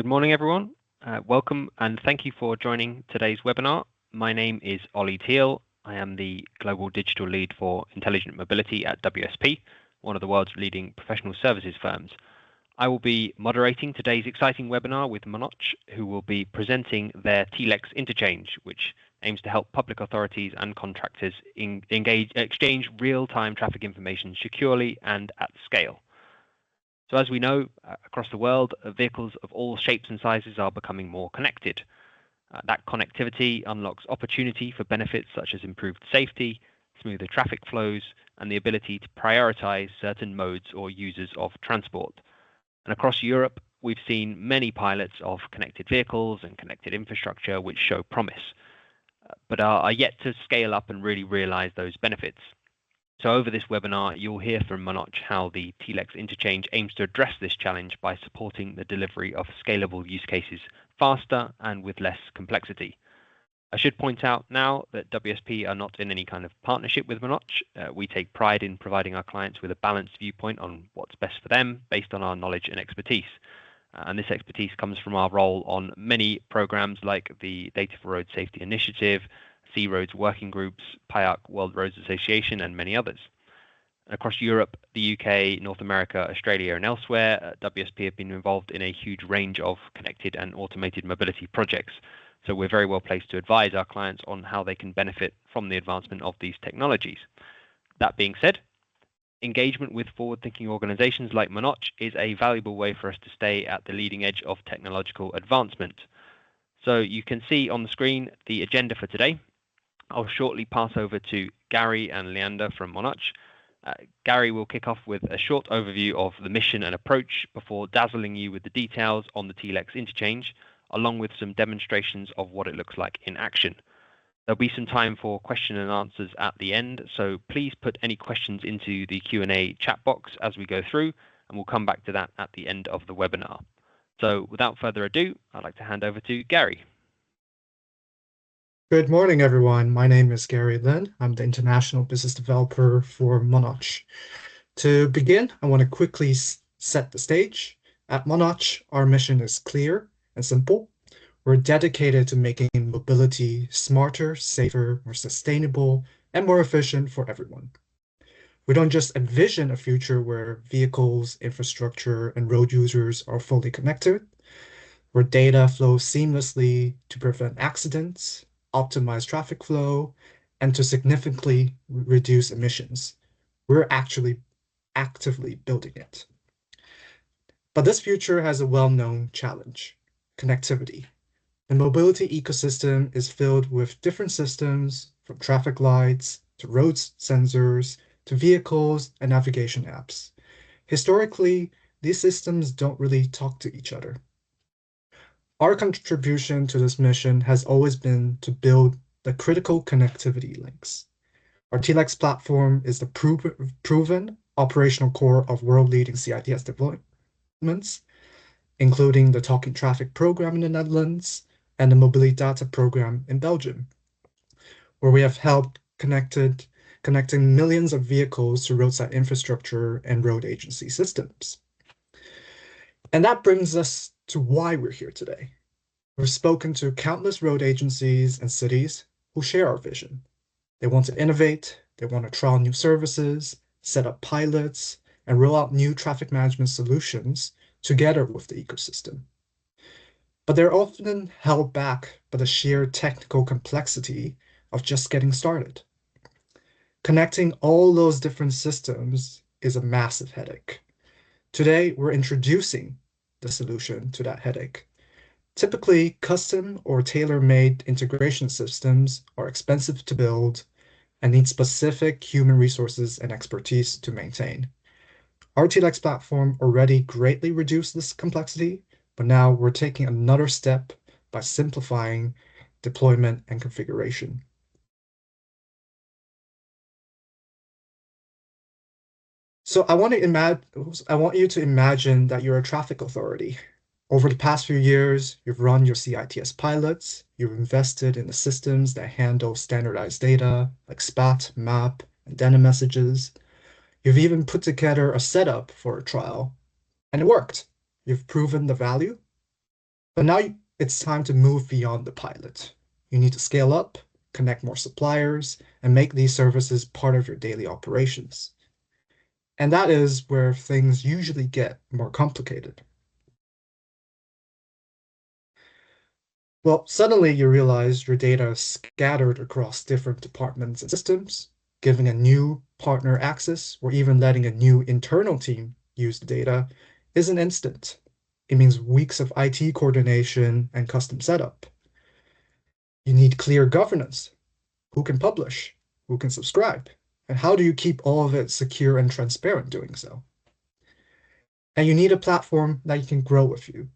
Good morning, everyone. Welcome and thank you for joining today's webinar. My name is Ollie Teal. I am the Global Digital Lead for Intelligent Mobility at WSP, one of the world's leading professional services firms. I will be moderating today's exciting webinar with Monotch, who will be presenting their TLEX Interchange, which aims to help public authorities and contractors exchange real-time traffic information securely and at scale. So as we know, across the world, vehicles of all shapes and sizes are becoming more connected. That connectivity unlocks opportunity for benefits such as improved safety, smoother traffic flows, and the ability to prioritize certain modes or users of transport. And across Europe, we've seen many pilots of connected vehicles and connected infrastructure which show promise, but are yet to scale up and really realize those benefits. So over this webinar, you'll hear from Monotch how the TLEX Interchange aims to address this challenge by supporting the delivery of scalable use cases faster and with less complexity. I should point out now that WSP are not in any kind of partnership with Monotch. We take pride in providing our clients with a balanced viewpoint on what's best for them based on our knowledge and expertise. And this expertise comes from our role on many programs like the Data for Road Safety Initiative, C Roads Working Groups, PIAC World Roads Association, and many others. Across Europe, the UK, North America, Australia, and elsewhere, WSP have been involved in a huge range of connected and automated mobility projects. So we're very well placed to advise our clients on how they can benefit from the advancement of these technologies. That being said, engagement with forward-thinking organizations like Monotch is a valuable way for us to stay at the leading edge of technological advancement. So you can see on the screen the agenda for today. I'll shortly pass over to Gary and Leander from Monotch. Gary will kick off with a short overview of the mission and approach before dazzling you with the details on the TLEX Interchange, along with some demonstrations of what it looks like in action. There'll be some time for question and answers at the end, so please put any questions into the Q&A chat box as we go through, and we'll come back to that at the end of the webinar. So without further ado, I'd like to hand over to Gary. Good morning, everyone. My name is Gary Lin. I'm the International Business Developer for Monotch. To begin, I want to quickly set the stage. At Monotch, our mission is clear and simple. We're dedicated to making mobility smarter, safer, more sustainable, and more efficient for everyone. We don't just envision a future where vehicles, infrastructure, and road users are fully connected, where data flows seamlessly to prevent accidents, optimize traffic flow, and to significantly reduce emissions. We're actually actively building it. But this future has a well-known challenge: connectivity. The mobility ecosystem is filled with different systems, from traffic lights to road sensors to vehicles and navigation apps. Historically, these systems don't really talk to each other. Our contribution to this mission has always been to build the critical connectivity links. Our TLEX platform is the proven operational core of world-leading CITS deployments, including the Talking Traffic program in the Netherlands and the Mobility Data program in Belgium, where we have helped connecting millions of vehicles to roadside infrastructure and road agency systems. And that brings us to why we're here today. We've spoken to countless road agencies and cities who share our vision. They want to innovate, they want to trial new services, set up pilots, and roll out new traffic management solutions together with the ecosystem. But they're often held back by the sheer technical complexity of just getting started. Connecting all those different systems is a massive headache. Today, we're introducing the solution to that headache. Typically, custom or tailor-made integration systems are expensive to build and need specific human resources and expertise to maintain. Our TLEX platform already greatly reduced this complexity, but now we're taking another step by simplifying deployment and configuration. So I want you to imagine that you're a traffic authority. Over the past few years, you've run your CITS pilots, you've invested in the systems that handle standardized data like SPAT, MAP, and data messages. You've even put together a setup for a trial, and it worked. You've proven the value, But now it's time to move beyond the pilot. You need to scale up, connect more suppliers, and make these services part of your daily operations. And that is where things usually get more complicated. Well, suddenly you realize your data is scattered across different departments and systems. Giving a new partner access or even letting a new internal team use the data isn't instant. It means weeks of IT coordination and custom setup. You need clear governance. Who can publish? Who can subscribe? And how do you keep all of it secure and transparent doing so? And you need a platform that you can grow with you,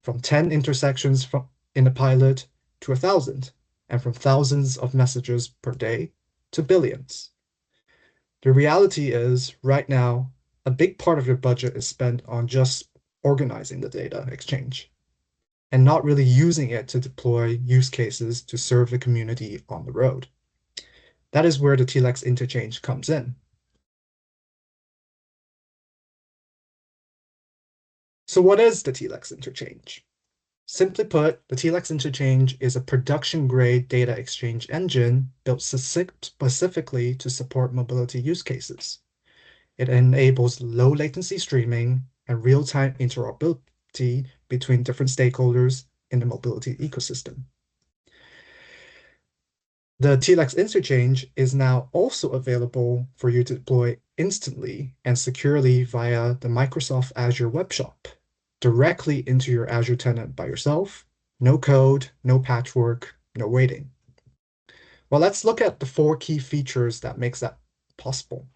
from 10 intersections in the pilot to 1,000, and from thousands of messages per day to billions. The reality is, right now, a big part of your budget is spent on just organizing the data exchange and not really using it to deploy use cases to serve the community on the road. That is where the TLEX Interchange comes in. So what is the TLEX Interchange? Simply put, the TLEX Interchange is a production-grade data exchange engine built specifically to support mobility use cases. It enables low-latency streaming and real-time interoperability between different stakeholders in the mobility ecosystem. The TLEX Interchange is now also available for you to deploy instantly and securely via the Microsoft Azure Web Shop, directly into your Azure tenant by yourself. No code, no patchwork, no waiting. Well, let's look at the 4 key features that makes that possible.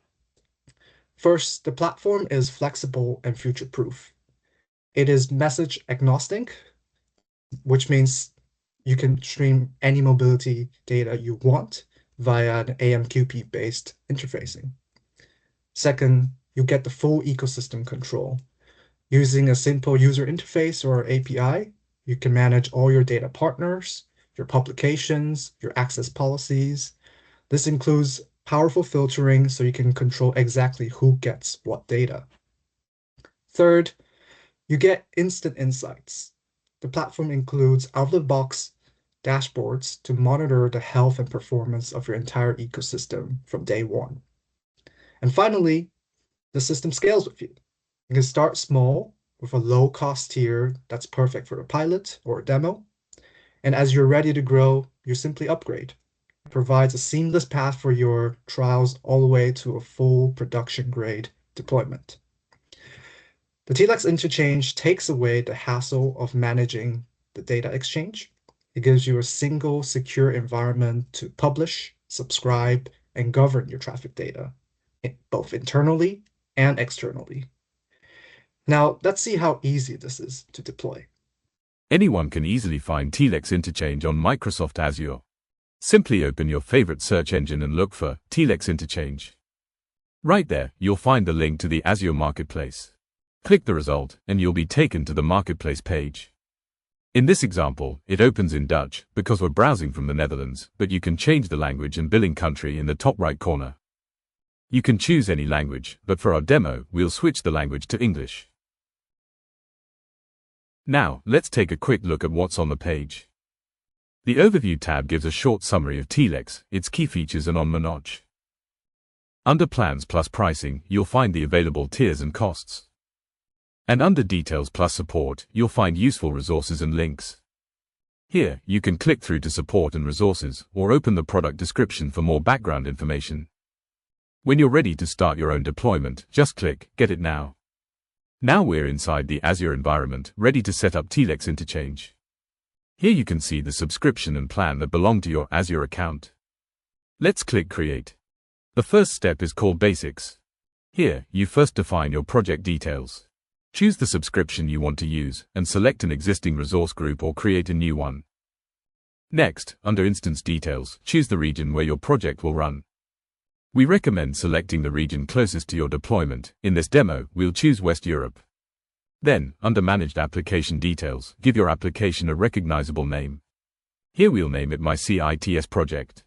First, the platform is flexible and future-proof. It is message agnostic, which means you can stream any mobility data you want via an AMQP-based interfacing. Second, you get the full ecosystem control. Using a simple user interface or API, you can manage all your data partners, your publications, your access policies. This includes powerful filtering so you can control exactly who gets what data. Third, you get instant insights. The platform includes out-of-the-box dashboards to monitor the health and performance of your entire ecosystem from day one. And finally, the system scales with you. You can start small with a low-cost tier that's perfect for a pilot or a demo. And as you're ready to grow, you simply upgrade. It provides a seamless path for your trials all the way to a full production-grade deployment. The TLEX Interchange takes away the hassle of managing the data exchange. It gives you a single secure environment to publish, subscribe, and govern your traffic data, both internally and externally. Now, let's see how easy this is to deploy. Anyone can easily find TLEX Interchange on Microsoft Azure. Simply open your favorite search engine and look for TLEX Interchange. Right there, you'll find the link to the Azure Marketplace. Click the result, and you'll be taken to the Marketplace page. In this example, it opens in Dutch because we're browsing from the Netherlands, but you can change the language and billing country in the top right corner. You can choose any language, but for our demo, we'll switch the language to English. Now, let's take a quick look at what's on the page. The Overview tab gives a short summary of TLEX, its key features and on Monotch. Under Plans plus Pricing, you'll find the available tiers and costs. And under Details plus Support, you'll find useful resources and links. Here, you can click through to support and resources, or open the product description for more background information. When you're ready to start your own deployment, just click Get It Now. Now we're inside the Azure environment, ready to set up TLEX Interchange. Here you can see the subscription and plan that belong to your Azure account. Let's click Create. The first step is called Basics. Here, you first define your project details. Choose the subscription you want to use, and select an existing resource group or create a new one. Next, under Instance Details, choose the region where your project will run. We recommend selecting the region closest to your deployment. In this demo, we'll choose West Europe. Then, under Managed Application Details, give your application a recognizable name. Here we'll name it My CITS Project.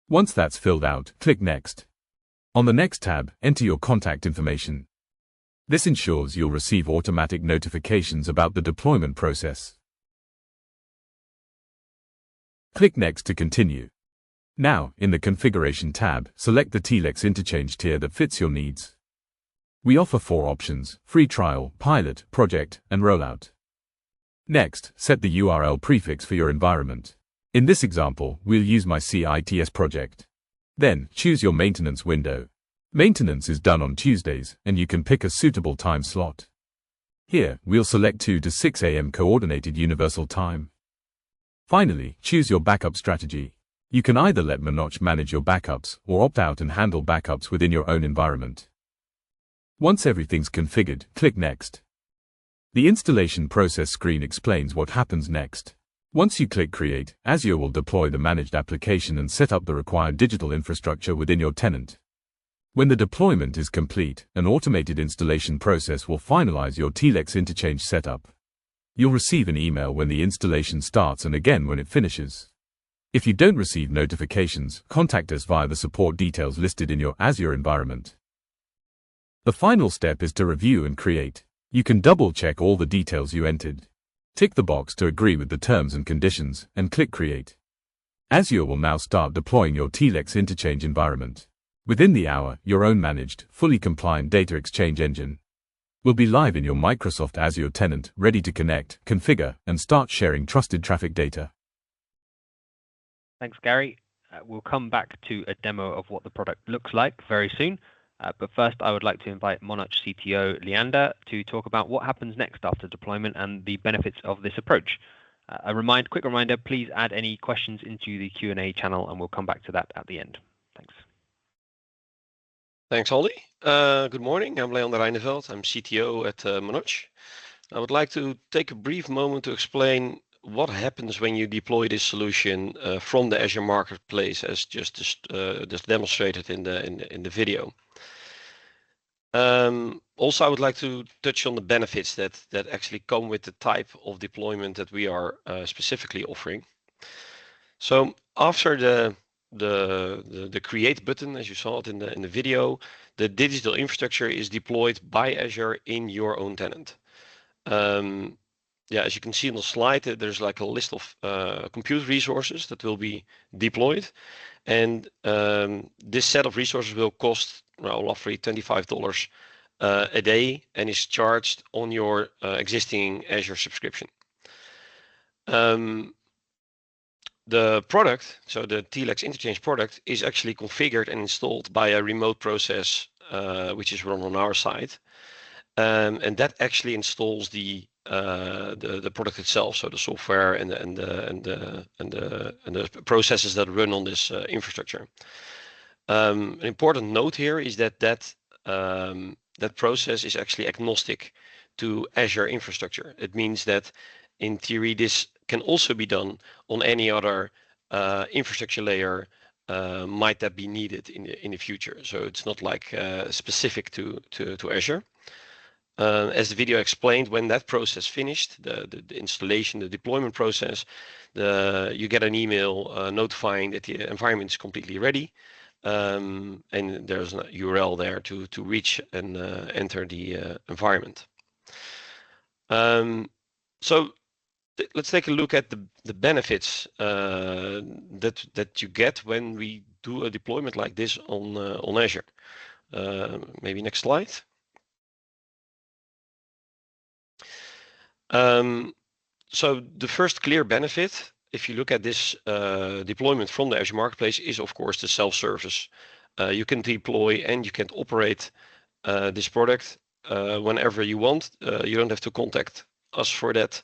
Once that's filled out, click Next. On the Next tab, enter your contact information. This ensures you'll receive automatic notifications about the deployment process. Click Next to continue. Now, in the Configuration tab, select the TLEX Interchange tier that fits your needs. We offer 4 options: free trial, pilot, project, and rollout. Next, set the URL prefix for your environment. In this example, we'll use my CITS project. Then, choose your maintenance window. Maintenance is done on Tuesdays, and you can pick a suitable time slot. Here, we'll select 2 to 6 a.m. Coordinated Universal Time. Finally, choose your backup strategy. You can either let Monotch manage your backups or opt out and handle backups within your own environment. Once everything's configured, click Next. The installation process screen explains what happens next. Once you click Create, Azure will deploy the managed application and set up the required digital infrastructure within your tenant. When the deployment is complete, an automated installation process will finalize your TLEX Interchange setup. You'll receive an email when the installation starts and again when it finishes. If you don't receive notifications, contact us via the support details listed in your Azure environment. The final step is to review and create. You can double-check all the details you entered. Tick the box to agree with the terms and conditions, and click Create. Azure will now start deploying your TLEX Interchange environment. Within the hour, your own managed, fully compliant data exchange engine will be live in your Microsoft Azure tenant, ready to connect, configure, and start sharing trusted traffic data. Thanks, Gary. We'll come back to a demo of what the product looks like very soon. But first, I would like to invite Monotch CTO Leander to talk about what happens next after deployment and the benefits of this approach. Quick reminder, please add any questions into the Q&A channel and we'll come back to that at the end. Thanks. Thanks, Ollie. Good morning. I'm Leander Reineveld. I'm CTO at Monotch. I would like to take a brief moment to explain what happens when you deploy this solution from the Azure Marketplace, as just demonstrated in the video. Also, I would like to touch on the benefits that actually come with the type of deployment that we are specifically offering. So after the create button, as you saw it in the video, the digital infrastructure is deployed by Azure in your own tenant. As you can see on the slide, there's like a list of compute resources that will be deployed, and this set of resources will cost roughly $25 a day and is charged on your existing Azure subscription. The product, so the TLEX Interchange product, is actually configured and installed by a remote process which is run on our side, and that actually installs the product itself, so the software and the processes that run on this infrastructure. An important note here is that process is actually agnostic to Azure infrastructure. It means that in theory this can also be done on any other infrastructure layer might that be needed in the future. So it's not like specific to Azure. As the video explained, when that process finished, the installation, the deployment process, you get an email notifying that the environment is completely ready, and there's a URL there to reach and enter the environment. So let's take a look at the benefits that you get when we do a deployment like this on Azure. Maybe next slide. So the first clear benefit, if you look at this deployment from the Azure Marketplace, is of course the self-service. You can deploy and you can operate this product whenever you want. You don't have to contact us for that.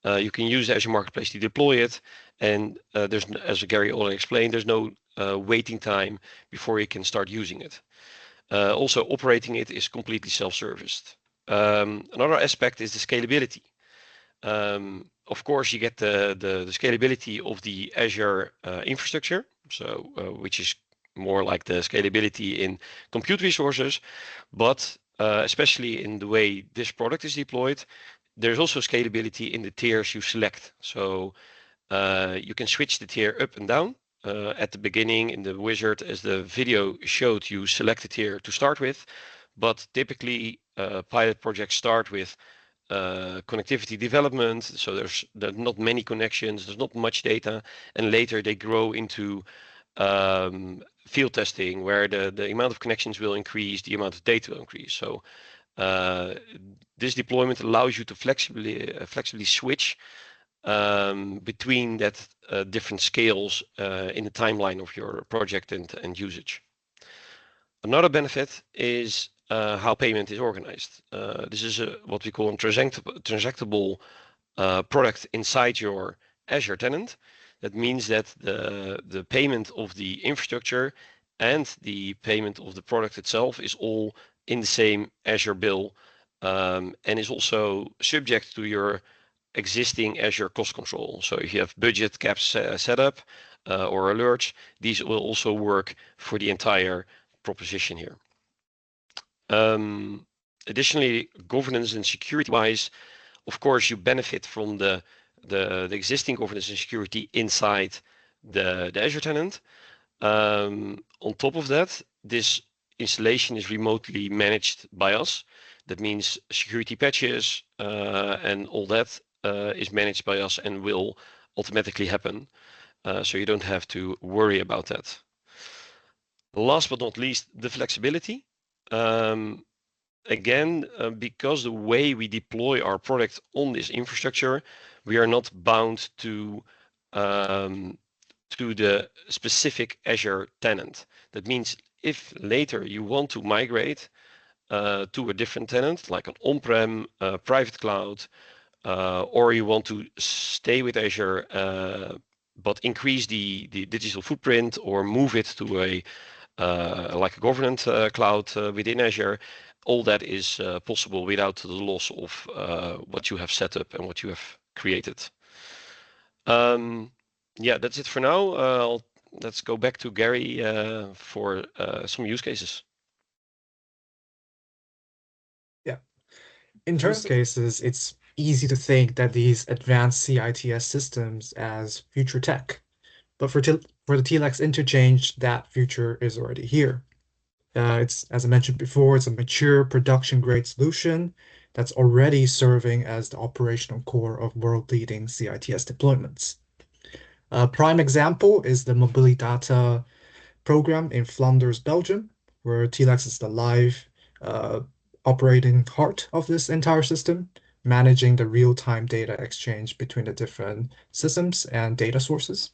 You can use Azure Marketplace to deploy it, and there's, as Gary already explained, there's no waiting time before you can start using it. Also, operating it is completely self-serviced. Another aspect is the scalability. Of course, you get the scalability of the Azure infrastructure, so which is more like the scalability in compute resources, but especially in the way this product is deployed, there's also scalability in the tiers you select. So you can switch the tier up and down. At the beginning in the wizard, as the video showed, you select the tier to start with, but typically pilot projects start with connectivity development. So there's not many connections, there's not much data, and later they grow into field testing, where the amount of connections will increase, the amount of data will increase. So this deployment allows you to flexibly switch between that different scales in the timeline of your project and usage. Another benefit is how payment is organized. This is what we call a transactable product inside your Azure tenant. That means that the payment of the infrastructure and the payment of the product itself is all in the same Azure bill, and is also subject to your existing Azure cost control. So if you have budget caps set up or alerts, these will also work for the entire proposition here. Additionally, governance and security wise, of course, you benefit from the existing governance and security inside the Azure tenant. On top of that, this installation is remotely managed by us. That means security patches and all that is managed by us and will automatically happen. So you don't have to worry about that. Last but not least, the flexibility. Again, because the way we deploy our product on this infrastructure, we are not bound to the specific Azure tenant. That means if later you want to migrate to a different tenant, like an on-prem private cloud, or you want to stay with Azure but increase the digital footprint or move it to a like a government cloud within Azure, all that is possible without the loss of what you have set up and what you have created. Yeah, that's it for now. Let's go back to Gary for some use cases. Yeah. In terms of cases, it's easy to think that these advanced CITS systems as future tech. But for the TLEX Interchange, that future is already here. It's, as I mentioned before, it's a mature production-grade solution that's already serving as the operational core of world-leading CITS deployments. A prime example is the mobility data program in Flanders, Belgium, where TLEX is the live operating heart of this entire system, managing the real-time data exchange between the different systems and data sources.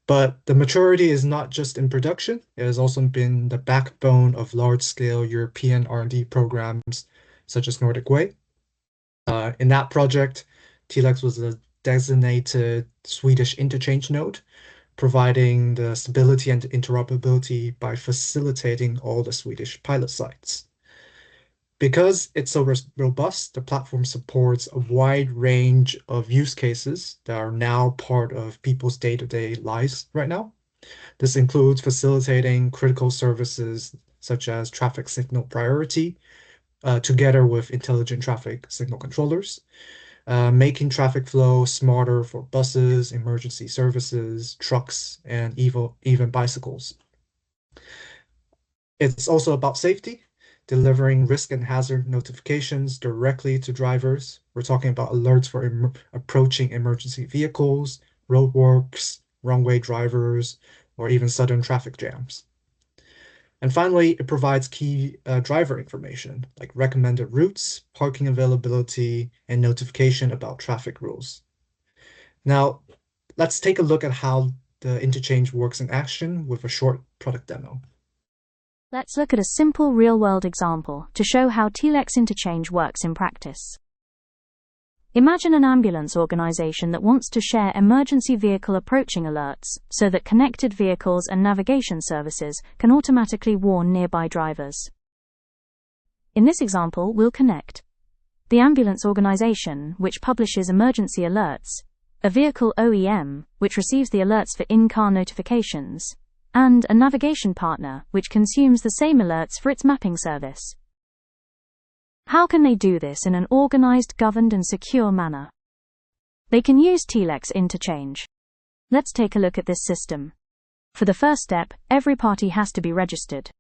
But the maturity is not just in production. It has also been the backbone of large-scale European R&D programs such as Nordic Way. In that project, TLEX was a designated Swedish interchange node, providing the stability and interoperability by facilitating all the Swedish pilot sites. Because it's so robust, the platform supports a wide range of use cases that are now part of people's day-to-day lives right now. This includes facilitating critical services such as traffic signal priority, together with intelligent traffic signal controllers, making traffic flow smarter for buses, emergency services, trucks, and even bicycles. It's also about safety, delivering risk and hazard notifications directly to drivers. We're talking about alerts for approaching emergency vehicles, roadworks, wrong-way drivers, or even sudden traffic jams. And finally, it provides key driver information, like recommended routes, parking availability, and notification about traffic rules. Now, let's take a look at how the interchange works in action with a short product demo. Let's look at a simple real-world example to show how TLEX Interchange works in practice. Imagine an ambulance organization that wants to share emergency vehicle approaching alerts so that connected vehicles and navigation services can automatically warn nearby drivers. In this example, we'll connect the ambulance organization, which publishes emergency alerts, a vehicle OEM, which receives the alerts for in-car notifications, and a navigation partner, which consumes the same alerts for its mapping service. How can they do this in an organized, governed, and secure manner? They can use TLEX Interchange. Let's take a look at this system. For the first step, every party has to be registered.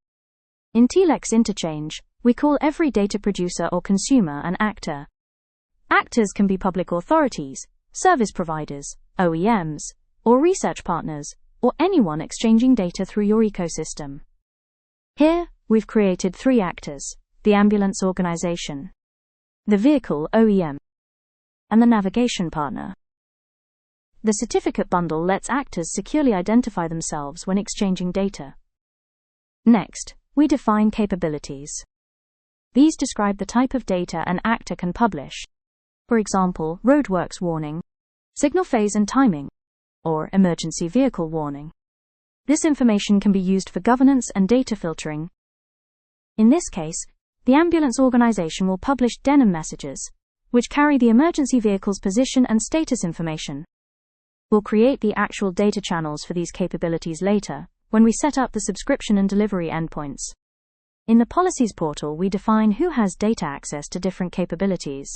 In TLEX Interchange, we call every data producer or consumer an actor. Actors can be public authorities, service providers, OEMs, or research partners, or anyone exchanging data through your ecosystem. Here, we've created 3 actors: the ambulance organization, the vehicle OEM, and the navigation partner. The certificate bundle lets actors securely identify themselves when exchanging data. Next, we define capabilities. These describe the type of data an actor can publish. For example, roadworks warning, signal phase and timing, or emergency vehicle warning. This information can be used for governance and data filtering. In this case, the ambulance organization will publish denim messages, which carry the emergency vehicle's position and status information. We'll create the actual data channels for these capabilities later, when we set up the subscription and delivery endpoints. In the policies portal, we define who has data access to different capabilities.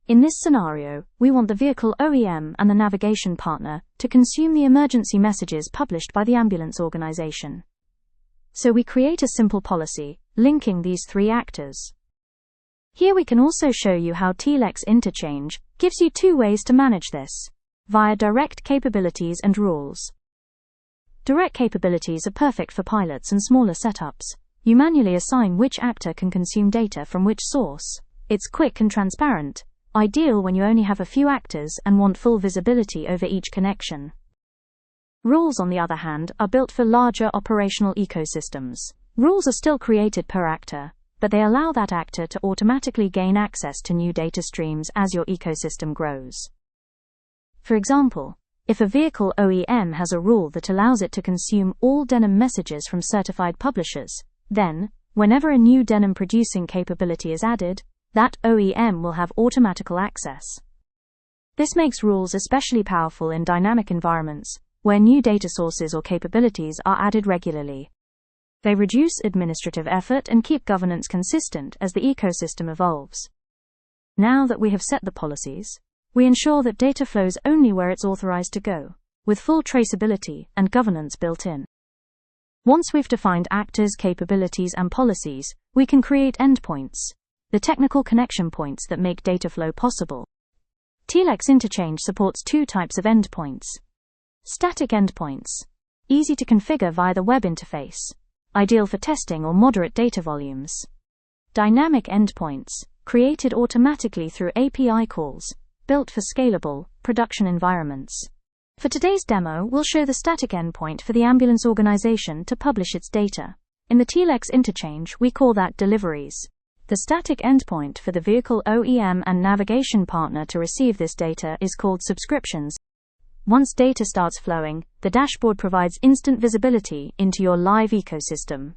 In this scenario, we want the vehicle OEM and the navigation partner to consume the emergency messages published by the ambulance organization. So we create a simple policy, linking these 3 actors. Here we can also show you how TLEX Interchange gives you 2 ways to manage this, via direct capabilities and rules. Direct capabilities are perfect for pilots and smaller setups. You manually assign which actor can consume data from which source. It's quick and transparent, ideal when you only have a few actors and want full visibility over each connection. Rules, on the other hand, are built for larger operational ecosystems. Rules are still created per actor, but they allow that actor to automatically gain access to new data streams as your ecosystem grows. For example, if a vehicle OEM has a rule that allows it to consume all denim messages from certified publishers, then, whenever a new denim producing capability is added, that OEM will have automatical access. This makes rules especially powerful in dynamic environments, where new data sources or capabilities are added regularly. They reduce administrative effort and keep governance consistent as the ecosystem evolves. Now that we have set the policies, we ensure that data flows only where it's authorized to go, with full traceability and governance built in. Once we've defined actors, capabilities, and policies, we can create endpoints, the technical connection points that make data flow possible. TLEX Interchange supports 2 types of endpoints. Static endpoints, easy to configure via the web interface, ideal for testing or moderate data volumes. Dynamic endpoints, created automatically through API calls, built for scalable, production environments. For today's demo, we'll show the static endpoint for the ambulance organization to publish its data. In the TLEX Interchange, we call that deliveries. The static endpoint for the vehicle OEM and navigation partner to receive this data is called subscriptions. Once data starts flowing, the dashboard provides instant visibility into your live ecosystem.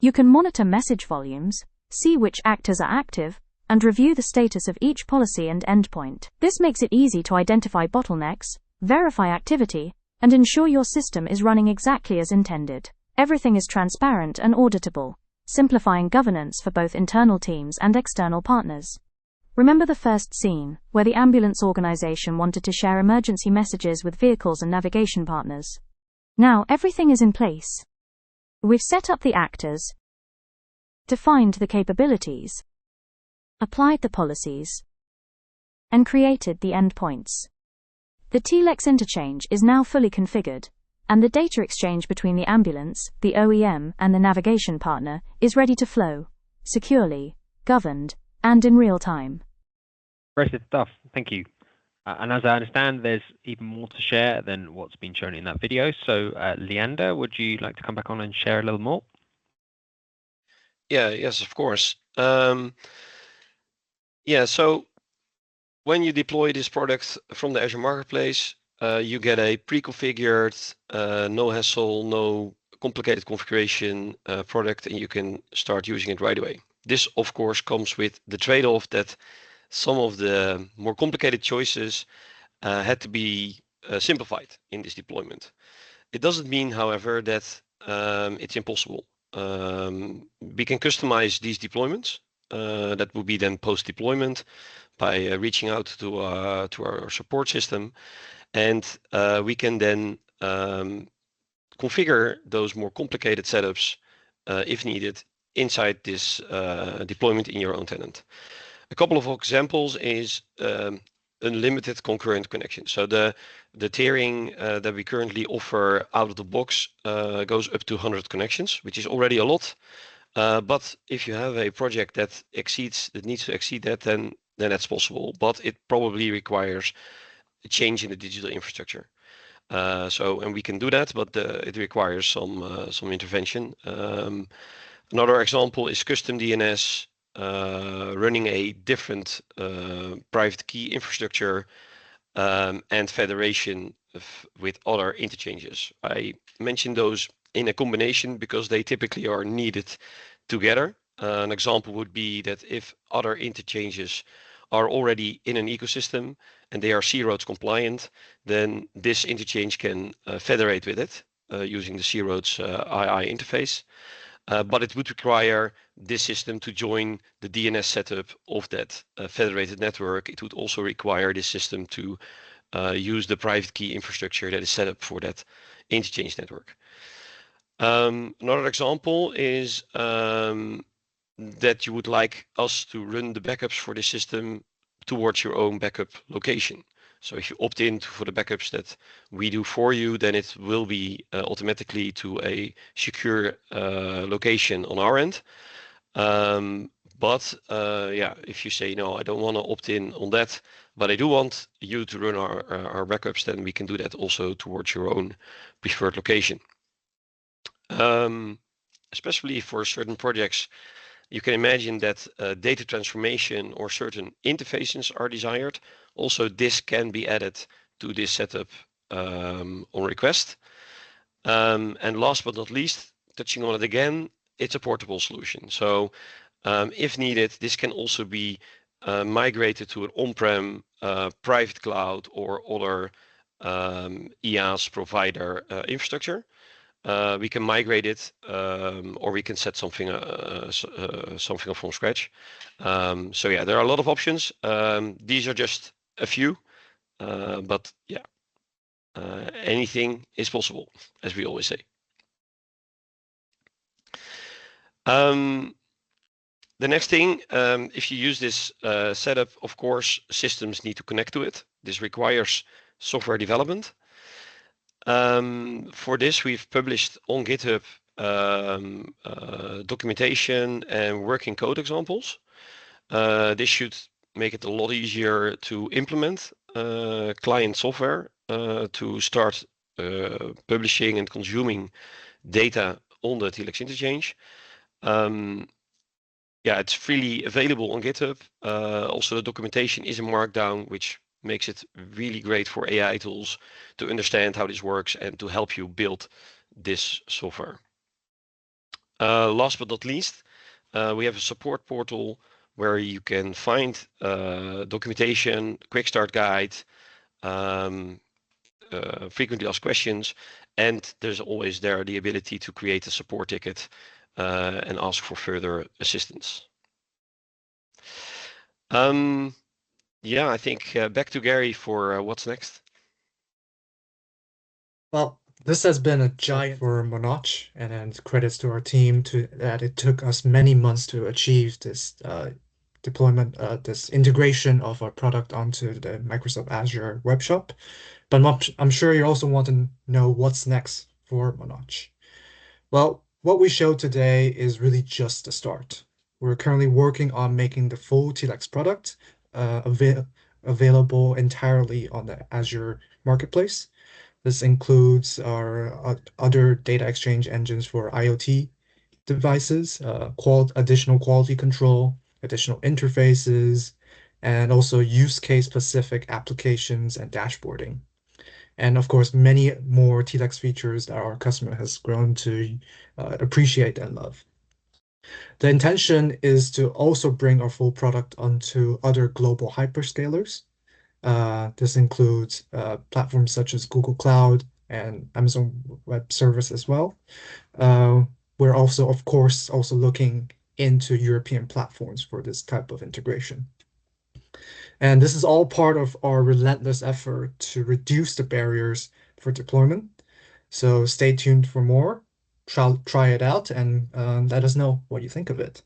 You can monitor message volumes, see which actors are active, and review the status of each policy and endpoint. This makes it easy to identify bottlenecks, verify activity, and ensure your system is running exactly as intended. Everything is transparent and auditable, simplifying governance for both internal teams and external partners. Remember the first scene, where the ambulance organization wanted to share emergency messages with vehicles and navigation partners? Now everything is in place. We've set up the actors, defined the capabilities, applied the policies, and created the endpoints. The TLEX Interchange is now fully configured, and the data exchange between the ambulance, the OEM, and the navigation partner is ready to flow, securely, governed, and in real time. Impressive stuff. Thank you. And as I understand, there's even more to share than what's been shown in that video. So, Leander, would you like to come back on and share a little more? Yes, of course. So when you deploy this product from the Azure Marketplace, you get a pre-configured, no hassle, no complicated configuration product, and you can start using it right away. This, of course, comes with the trade-off that some of the more complicated choices had to be simplified in this deployment. It doesn't mean, however, that it's impossible. We can customize these deployments. That will be then post-deployment by reaching out to our support system, and we can then configure those more complicated setups if needed inside this deployment in your own tenant. A couple of examples is unlimited concurrent connection. So the tiering that we currently offer out of the box goes up to 100 connections, which is already a lot. But if you have a project that needs to exceed that, then that's possible. But it probably requires a change in the digital infrastructure. And we can do that, but it requires some intervention. Another example is custom DNS, running a different private key infrastructure, and federation with other interchanges. I mentioned those in a combination because they typically are needed together. An example would be that if other interchanges are already in an ecosystem and they are C-roads compliant, then this interchange can federate with it using the C-roads II interface. But it would require this system to join the DNS setup of that federated network. It would also require this system to use the private key infrastructure that is set up for that interchange network. Another example is that you would like us to run the backups for the system towards your own backup location. So if you opt in for the backups that we do for you, then it will be automatically to a secure location on our end. If you say, no, I don't want to opt in on that, but I do want you to run our backups, then we can do that also towards your own preferred location. Especially for certain projects, you can imagine that data transformation or certain interfaces are desired. Also, this can be added to this setup on request. And last but not least, touching on it again, it's a portable solution. So if needed, this can also be migrated to an on-prem private cloud or other IaaS provider infrastructure. We can migrate it, or we can set something up from scratch. So yeah, there are a lot of options. These are just a few, but yeah, anything is possible, as we always say. The next thing, if you use this setup, of course, systems need to connect to it. This requires software development. For this, we've published on GitHub documentation and working code examples. This should make it a lot easier to implement client software to start publishing and consuming data on the TLEX Interchange. Yeah, it's freely available on GitHub. Also, the documentation is in Markdown, which makes it really great for AI tools to understand how this works and to help you build this software. Last but not least, we have a support portal where you can find documentation, quick start guide, frequently asked questions, and there's always there the ability to create a support ticket and ask for further assistance. Yeah, I think back to Gary for what's next. Well, this has been a giant for Monotch, and credits to our team that it took us many months to achieve this deployment, this integration of our product onto the Microsoft Azure web shop. But I'm sure you also want to know what's next for Monotch. Well, what we showed today is really just the start. We're currently working on making the full TLEX product available entirely on the Azure Marketplace. This includes our other data exchange engines for IoT devices, additional quality control, additional interfaces, and also use case specific applications and dashboarding. And of course, many more TLEX features that our customer has grown to appreciate and love. The intention is to also bring our full product onto other global hyperscalers. This includes platforms such as Google Cloud and Amazon Web Service as well. We're also, of course, also looking into European platforms for this type of integration. And this is all part of our relentless effort to reduce the barriers for deployment. So stay tuned for more. Try it out and let us know what you think of it.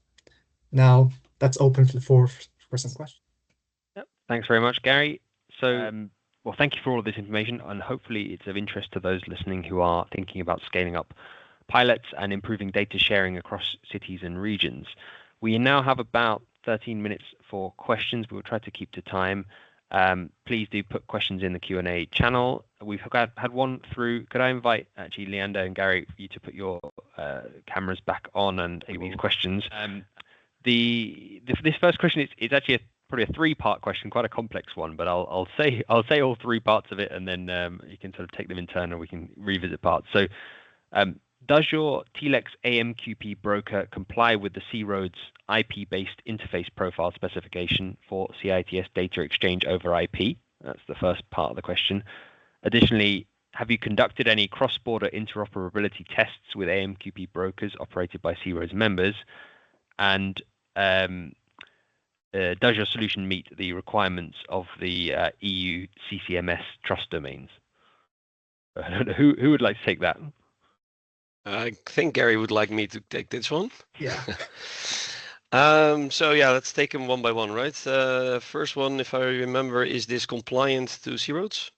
Now, let's open the floor for some questions. Yep. Thanks very much, Gary. So, well, thank you for all of this information, and hopefully it's of interest to those listening who are thinking about scaling up pilots and improving data sharing across cities and regions. We now have about 13 minutes for questions. We will try to keep to time. Please do put questions in the Q&A channel. We've had one through. Could I invite actually Leander and Gary for you to put your cameras back on and take these questions? This first question is actually probably a three-part question, quite a complex one, but I'll say all three parts of it, and then you can sort of take them in turn, and we can revisit parts. So, does your TLEX AMQP broker comply with the C-Roads IP-based interface profile specification for CITS data exchange over IP? That's the first part of the question. Additionally, have you conducted any cross-border interoperability tests with AMQP brokers operated by C-Roads members? And does your solution meet the requirements of the EU CCMS trust domains? I don't know who would like to take that. I think Gary would like me to take this one. Yeah. So yeah, let's take them one by one, right? First one, if I remember, is this compliant to C-Roads?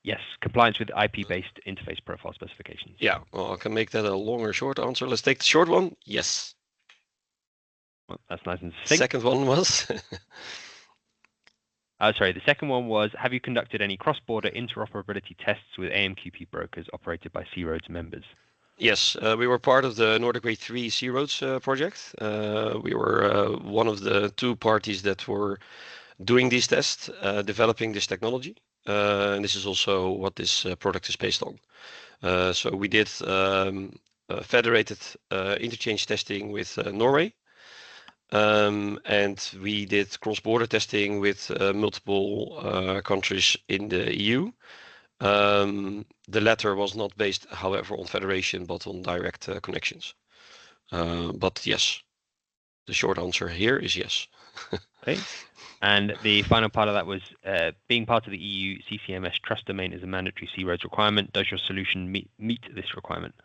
Yes, compliance with IP-based interface profile specifications. Yeah, well, I can make that a long or short answer. Let's take the short one. Yes. Well, that's nice and succinct. Second one was? Sorry, the second one was, have you conducted any cross-border interoperability tests with AMQP brokers operated by C-Roads members? Yes, we were part of the Nordic Way 3 C-Roads project. We were one of the two parties that were doing these tests, developing this technology. And this is also what this product is based on. So we did federated interchange testing with Norway. And we did cross-border testing with multiple countries in the EU. The latter was not based, however, on federation, but on direct connections. But yes, the short answer here is yes. Okay. And the final part of that was being part of the EU CCMS trust domain is a mandatory C-Roads requirement. Does your solution meet this requirement?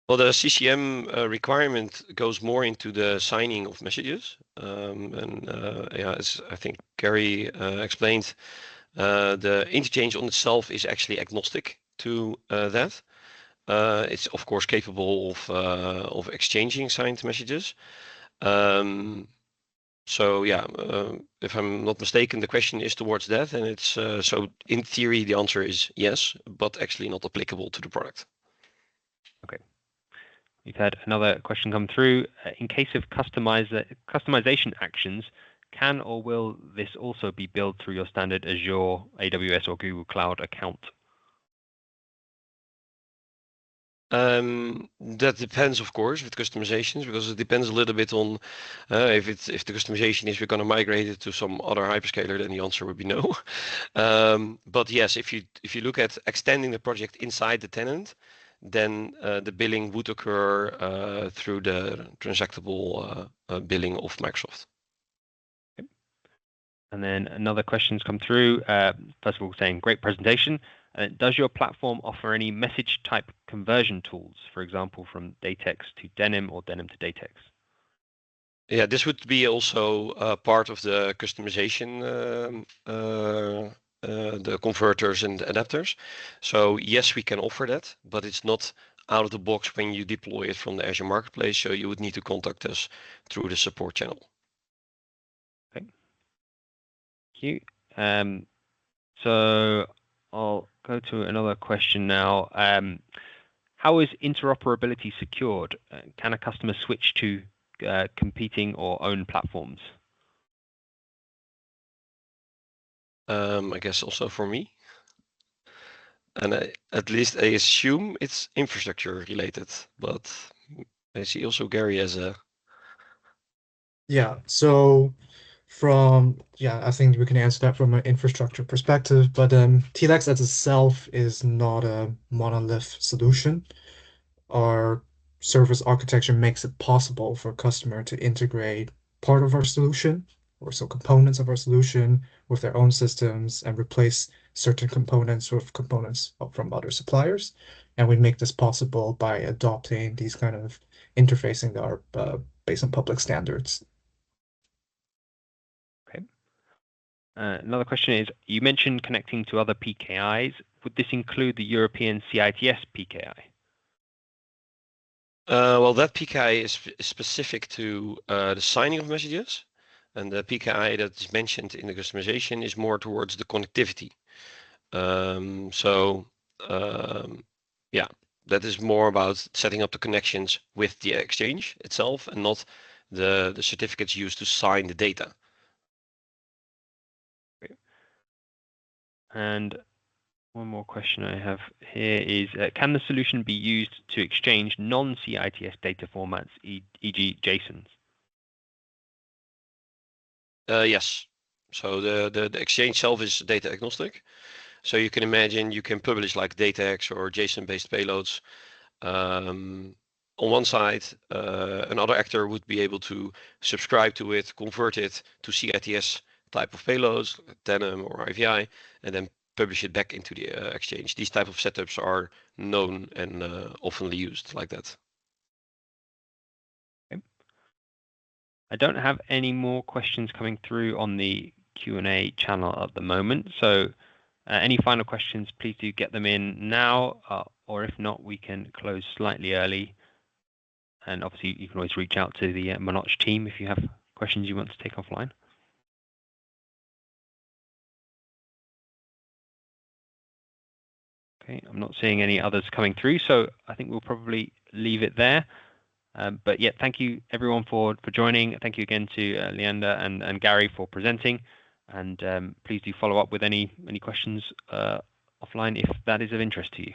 Well, the CCM requirement goes more into the signing of messages. Yeah, as I think Gary explained, the interchange on itself is actually agnostic to that. It's of course capable of exchanging signed messages. So yeah, if I'm not mistaken, the question is towards that, and it's so in theory the answer is yes, but actually not applicable to the product. Okay. We've had another question come through. In case of customization actions, can or will this also be billed through your standard Azure, AWS, or Google Cloud account? That depends, of course, with customizations, because it depends a little bit on if the customization is we're going to migrate it to some other hyperscaler, then the answer would be no. But yes, if you look at extending the project inside the tenant, then the billing would occur through the transactable billing of Microsoft. Okay. And then another question's come through. First of all, saying great presentation. Does your platform offer any message type conversion tools, for example, from datex to denim or denim to datex? Yeah, this would be also part of the customization, the converters and adapters. So yes, we can offer that, but it's not out of the box when you deploy it from the Azure Marketplace. So you would need to contact us through the support channel. Okay. Thank you. So I'll go to another question now. How is interoperability secured? Can a customer switch to competing or own platforms? I guess also for me. And at least I assume it's infrastructure related, but I see also Gary as a... Yeah, so I think we can answer that from an infrastructure perspective, but TLEX as itself is not a monolith solution. Our service architecture makes it possible for a customer to integrate part of our solution or so components of our solution with their own systems and replace certain components with components from other suppliers. And we make this possible by adopting these kind of interfacing that are based on public standards. Another question is, you mentioned connecting to other PKIs. Would this include the European CITS PKI? Well, that PKI is specific to the signing of messages, and the PKI that is mentioned in the customization is more towards the connectivity. Yeah, that is more about setting up the connections with the exchange itself and not the certificates used to sign the data. And one more question I have here is, can the solution be used to exchange non-CITS data formats, e.g. JSONs? Yes. So the exchange itself is data agnostic. So you can imagine you can publish like DataX or JSON-based payloads. On one side, another actor would be able to subscribe to it, convert it to CITS type of payloads, Denim or IVI, and then publish it back into the exchange. These type of setups are known and often used like that. Okay. I don't have any more questions coming through on the Q&A channel at the moment. So any final questions, please do get them in now, or if not, we can close slightly early. And obviously, you can always reach out to the Monotch team if you have questions you want to take offline. Okay, I'm not seeing any others coming through, so I think we'll probably leave it there. But yeah, thank you everyone for joining. Thank you again to Leander and Gary for presenting. And please do follow up with any questions offline if that is of interest to you.